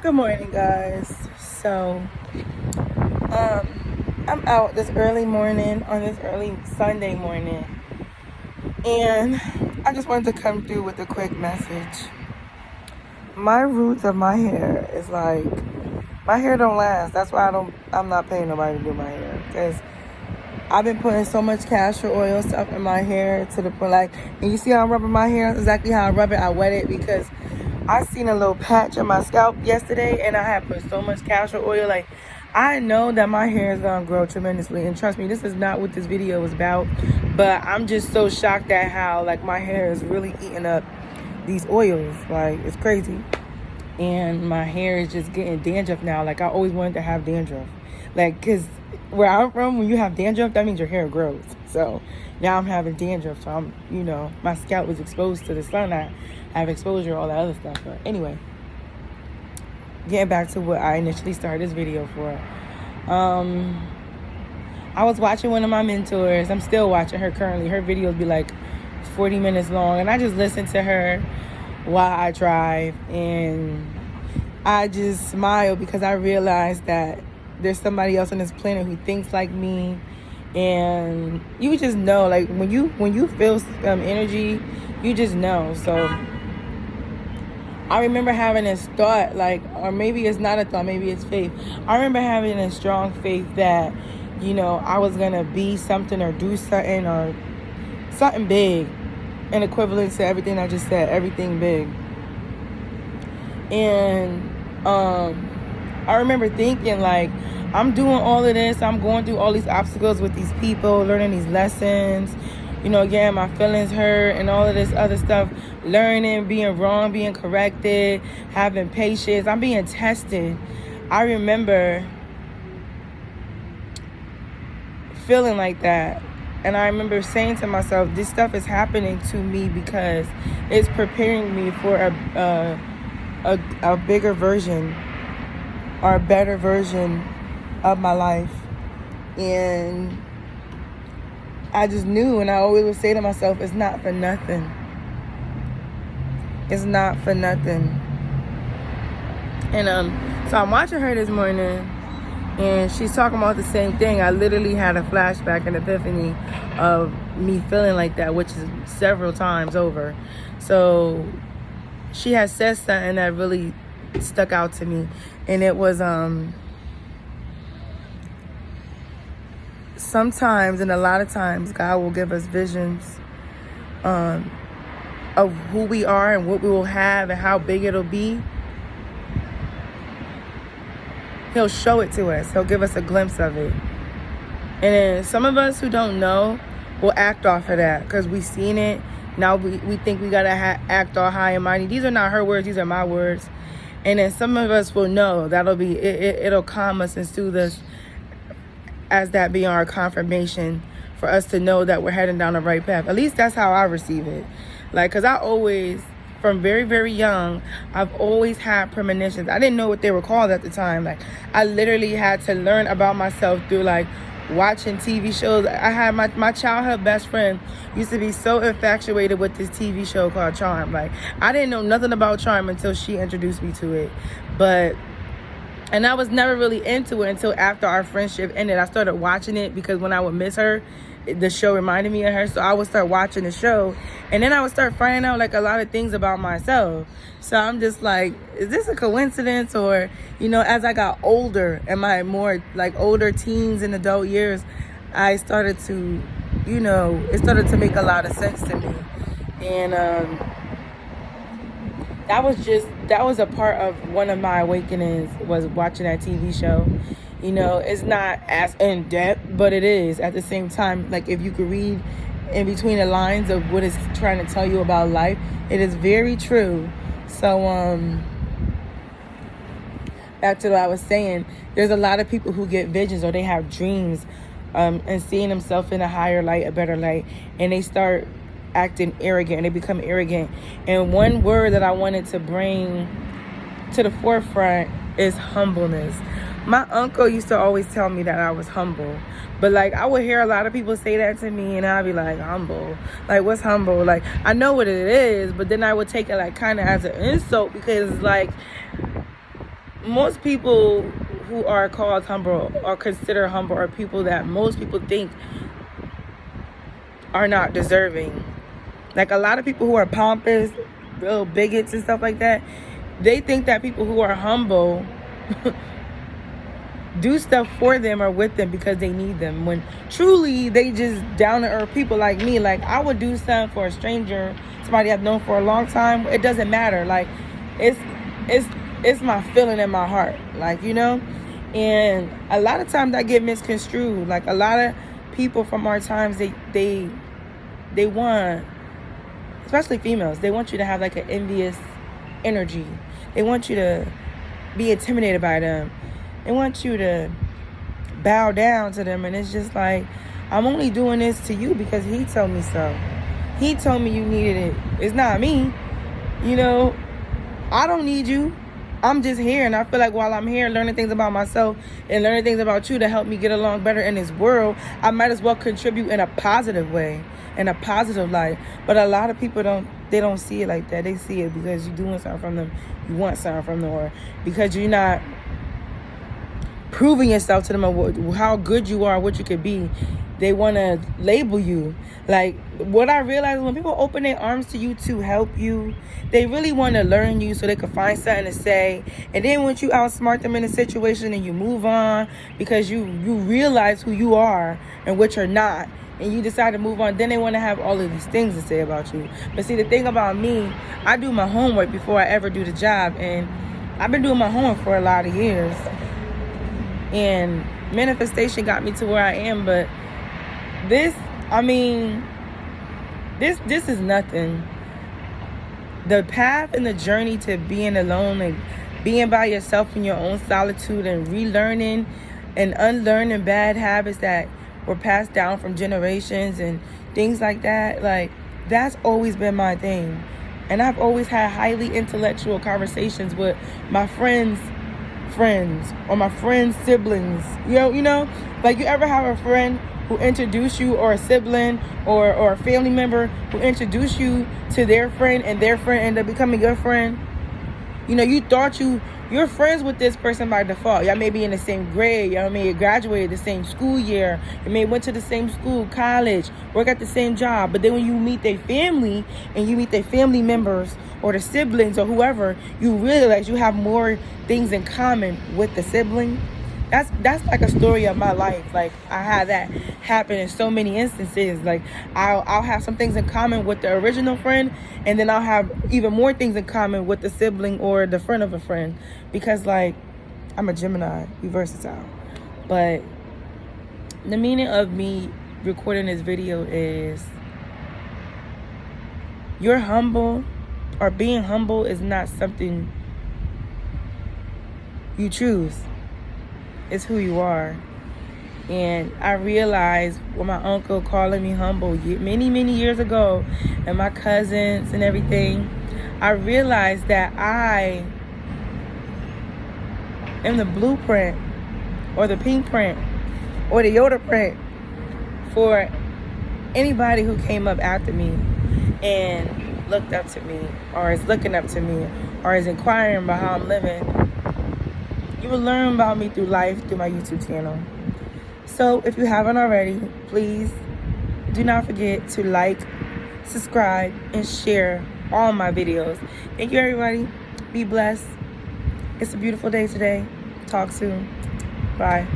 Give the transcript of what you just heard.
Good morning, guys. So, I'm out this early morning on this early Sunday morning, and I just wanted to come through with a quick message. My roots of my hair is like my hair don't last. That's why I'm not paying nobody to do my hair because I've been putting so much castor oil stuff in my hair to the point and you see how I'm rubbing my hair? That's exactly how I rub it. I wet it because I seen a little patch on my scalp yesterday and I had put so much castor oil. I know that my hair is going to grow tremendously. And trust me, this is not what this video is about. But I'm just so shocked at how my hair is really eating up these oils. It's crazy. And my hair is just getting dandruff now. I always wanted to have dandruff. Because where I'm from, when you have dandruff, that means your hair grows. So now I'm having dandruff. So my scalp was exposed to the sun. I have exposure, all that other stuff. But anyway, getting back to what I initially started this video for. I was watching one of my mentors. I'm still watching her currently. Her videos be 40 minutes long. And I just listen to her while I drive. And I just smile because I realize that there's somebody else on this planet who thinks like me. And you just know, when you feel energy, you just know. So I remember having this thought, or maybe it's not a thought, maybe it's faith. I remember having a strong faith that, I was going to be something or do something or something big in equivalence to everything I just said, everything big. And I remember thinking, I'm doing all of this. I'm going through all these obstacles with these people, learning these lessons. Getting my feelings hurt and all of this other stuff. Learning, being wrong, being corrected, having patience. I'm being tested. I remember feeling like that. And I remember saying to myself, this stuff is happening to me because it's preparing me for a bigger version or a better version of my life. And I just knew, and I always would say to myself, it's not for nothing. It's not for nothing. And so I'm watching her this morning, and she's talking about the same thing. I literally had a flashback, an epiphany of me feeling like that, which is several times over. So she has said something that really stuck out to me, and it was sometimes and a lot of times God will give us visions of who we are and what we will have and how big it'll be. He'll show it to us. He'll give us a glimpse of it. And then some of us who don't know will act off of that because we've seen it. Now we think we got to act all high and mighty. These are not her words. These are my words. And then some of us will know. That'll be it. It'll calm us and soothe us as that being our confirmation for us to know that we're heading down the right path. At least that's how I receive it. Because I always, from very, very young, I've always had premonitions. I didn't know what they were called at the time. I literally had to learn about myself through watching TV shows. I had my childhood best friend used to be so infatuated with this TV show called Charm. I didn't know nothing about Charm until she introduced me to it. And I was never really into it until after our friendship ended. I started watching it because when I would miss her, the show reminded me of her. So I would start watching the show. And then I would start finding out a lot of things about myself. So I'm just is this a coincidence? Or, as I got older and my more older teens and adult years, I started to, it started to make a lot of sense to me. And that was a part of one of my awakenings, was watching that TV show. It's not as in depth, but it is at the same time. If you could read in between the lines of what it's trying to tell you about life, it is very true. So back to what I was saying, there's a lot of people who get visions or they have dreams and seeing themselves in a higher light, a better light, and they start acting arrogant and they become arrogant. And one word that I wanted to bring to the forefront is humbleness. My uncle used to always tell me that I was humble, but I would hear a lot of people say that to me and I'd be humble, what's humble? I know what it is, but then I would take it kind of as an insult because most people who are called humble or considered humble are people that most people think are not deserving. Like a lot of people who are pompous, real bigots and stuff like that, they think that people who are humble do stuff for them or with them because they need them, when truly they just down to earth people like me. Like I would do something for a stranger, somebody I've known for a long time. It doesn't matter. Like it's my feeling in my heart, like, you know. And a lot of times I get misconstrued. Like a lot of people from our times, they want, especially females, they want you to have like an envious energy. They want you to be intimidated by them. They want you to bow down to them. And it's just like, I'm only doing this to you because he told me so. He told me you needed it. It's not me. You know, I don't need you. I'm just here, and I feel like while I'm here learning things about myself and learning things about you to help me get along better in this world, I might as well contribute in a positive way, in a positive light. But a lot of people don't see it like that. They see it because you're doing something from them, you want something from them, or because you're not proving yourself to them of how good you are, what you could be. They want to label you. Like, what I realize, when people open their arms to you to help you, they really want to learn you so they can find something to say. And then once you outsmart them in a situation and you move on because you realize who you are and what you're not, and you decide to move on, then they want to have all of these things to say about you. But see, the thing about me, I do my homework before I ever do the job. And I've been doing my homework for a lot of years. And manifestation got me to where I am. But this is nothing. The path and the journey to being alone and being by yourself in your own solitude and relearning and unlearning bad habits that were passed down from generations and things like that, like, that's always been my thing. And I've always had highly intellectual conversations with my friends or my friends' siblings. You know, like, you ever have a friend who introduce you, or a sibling or a family member who introduce you to their friend, and their friend end up becoming your friend? You know, you thought you're friends with this person by default. Y'all may be in the same grade. Y'all may have graduated the same school year. You may went to the same school, college, work at the same job. But then when you meet their family and you meet their family members or the siblings or whoever, you realize you have more things in common with the sibling. That's like a story of my life. Like, I had that happen in so many instances. Like, I'll have some things in common with the original friend, and then I'll have even more things in common with the sibling or the friend of a friend, because, like, I'm a Gemini, be versatile. But the meaning of me recording this video is, you're humble, or being humble is not something you choose. It's who you are. And I realized with my uncle calling me humble many years ago, and my cousins and everything, I realized that I am the blueprint, or the pink print, or the Yoda print for anybody who came up after me and looked up to me, or is looking up to me, or is inquiring about how I'm living. You will learn about me through life, through my YouTube channel. So if you haven't already, please do not forget to like, subscribe, and share all my videos. Thank you, everybody. Be blessed. It's a beautiful day today. Talk soon. Bye.